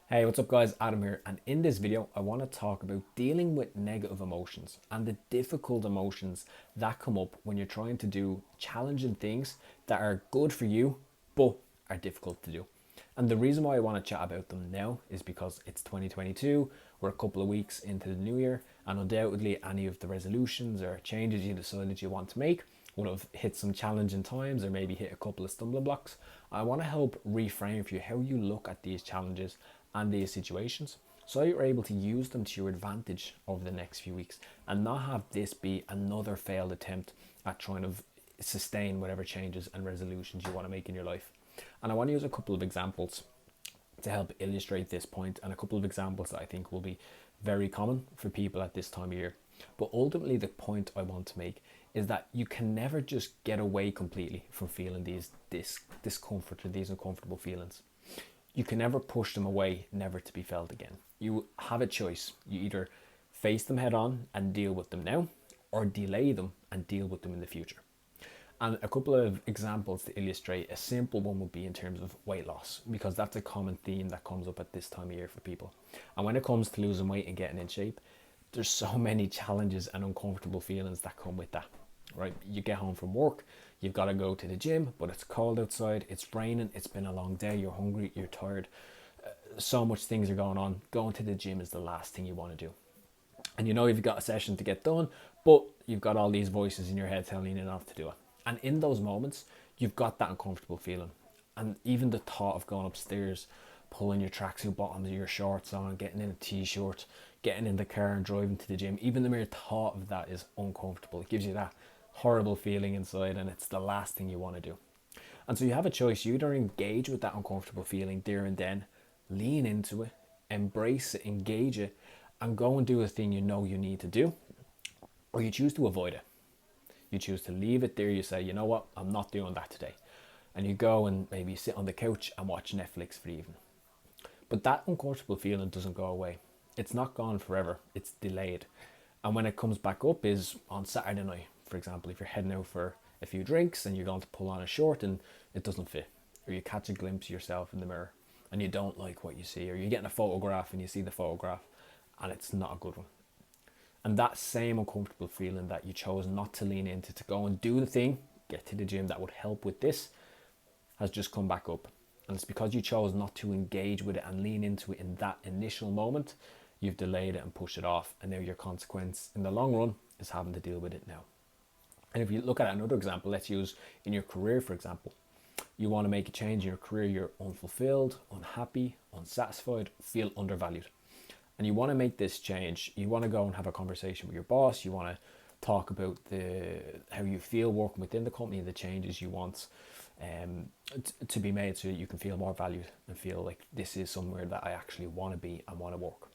Hey, what's up guys? Adam here, and in this video I want to talk about dealing with negative emotions and the difficult emotions that come up when you're trying to do challenging things that are good for you but are difficult to do. And the reason why I want to chat about them now is because it's 2022, we're a couple of weeks into the new year, and undoubtedly any of the resolutions or changes you decided you want to make would have hit some challenging times or maybe hit a couple of stumbling blocks. I want to help reframe for you how you look at these challenges and these situations so you're able to use them to your advantage over the next few weeks and not have this be another failed attempt at trying to sustain whatever changes and resolutions you want to make in your life. And I want to use a couple of examples to help illustrate this point, and a couple of examples that I think will be very common for people at this time of year. But ultimately, the point I want to make is that you can never just get away completely from feeling this discomfort or these uncomfortable feelings. You can never push them away, never to be felt again. You have a choice. You either face them head on and deal with them now, or delay them and deal with them in the future. And a couple of examples to illustrate, a simple one would be in terms of weight loss, because that's a common theme that comes up at this time of year for people. And when it comes to losing weight and getting in shape, there's so many challenges and uncomfortable feelings that come with that, right? You get home from work, you've got to go to the gym, but it's cold outside, it's raining, it's been a long day, you're hungry, you're tired. So much things are going on. Going to the gym is the last thing you want to do. And you know you've got a session to get done, but you've got all these voices in your head telling you not to do it. And in those moments, you've got that uncomfortable feeling. And even the thought of going upstairs, pulling your tracksuit bottoms of your shorts on, getting in a t-shirt, getting in the car and driving to the gym, even the mere thought of that is uncomfortable. It gives you that horrible feeling inside, and it's the last thing you want to do. And so you have a choice. You either engage with that uncomfortable feeling there and then, lean into it, embrace it, engage it, and go and do the thing you know you need to do, or you choose to avoid it. You choose to leave it there. You say, you know what, I'm not doing that today. And you go and maybe sit on the couch and watch Netflix for the evening. But that uncomfortable feeling doesn't go away. It's not gone forever. It's delayed. And when it comes back up is on Saturday night, for example, if you're heading out for a few drinks and you're going to pull on a short and it doesn't fit, or you catch a glimpse of yourself in the mirror and you don't like what you see, or you're getting a photograph and you see the photograph and it's not a good one. And that same uncomfortable feeling that you chose not to lean into, to go and do the thing, get to the gym that would help with this, has just come back up. And it's because you chose not to engage with it and lean into it in that initial moment, you've delayed it and pushed it off. And now your consequence in the long run is having to deal with it now. And if you look at another example, let's use in your career, for example. You want to make a change in your career, you're unfulfilled, unhappy, unsatisfied, feel undervalued. And you want to make this change. You want to go and have a conversation with your boss. You want to talk about how you feel working within the company and the changes you want to be made so that you can feel more valued and feel like this is somewhere that I actually want to be and want to work.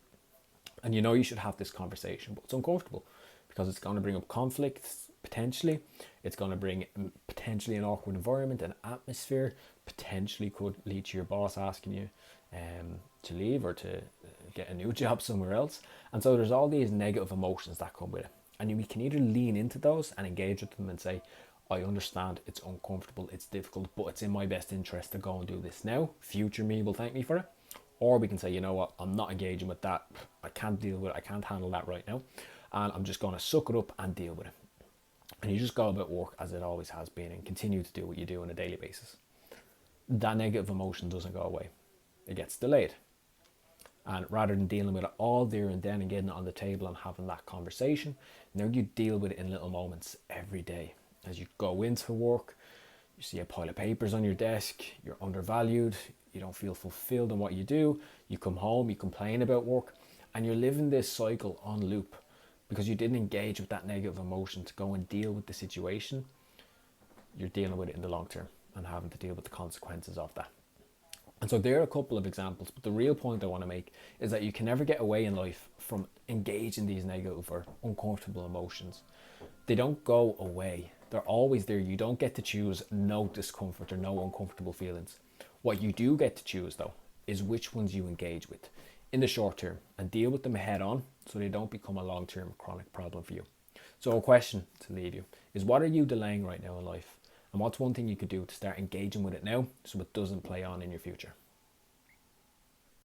And you know you should have this conversation, but it's uncomfortable because it's going to bring up conflict potentially. It's going to bring potentially an awkward environment, an atmosphere, potentially could lead to your boss asking you to leave or to get a new job somewhere else. And so there's all these negative emotions that come with it. And we can either lean into those and engage with them and say, I understand it's uncomfortable, it's difficult, but it's in my best interest to go and do this now. Future me will thank me for it. Or we can say, you know what, I'm not engaging with that. I can't deal with it. I can't handle that right now. And I'm just going to suck it up and deal with it. And you just go about work as it always has been and continue to do what you do on a daily basis. That negative emotion doesn't go away. It gets delayed. And rather than dealing with it all there and then and getting it on the table and having that conversation, now you deal with it in little moments every day. As you go into work, you see a pile of papers on your desk, you're undervalued, you don't feel fulfilled in what you do, you come home, you complain about work, and you're living this cycle on loop because you didn't engage with that negative emotion to go and deal with the situation. You're dealing with it in the long term and having to deal with the consequences of that. And so there are a couple of examples, but the real point I want to make is that you can never get away in life from engaging these negative or uncomfortable emotions. They don't go away. They're always there. You don't get to choose no discomfort or no uncomfortable feelings. What you do get to choose though is which ones you engage with in the short term and deal with them head on so they don't become a long-term chronic problem for you. So a question to leave you is, what are you delaying right now in life? And what's one thing you could do to start engaging with it now so it doesn't play on in your future?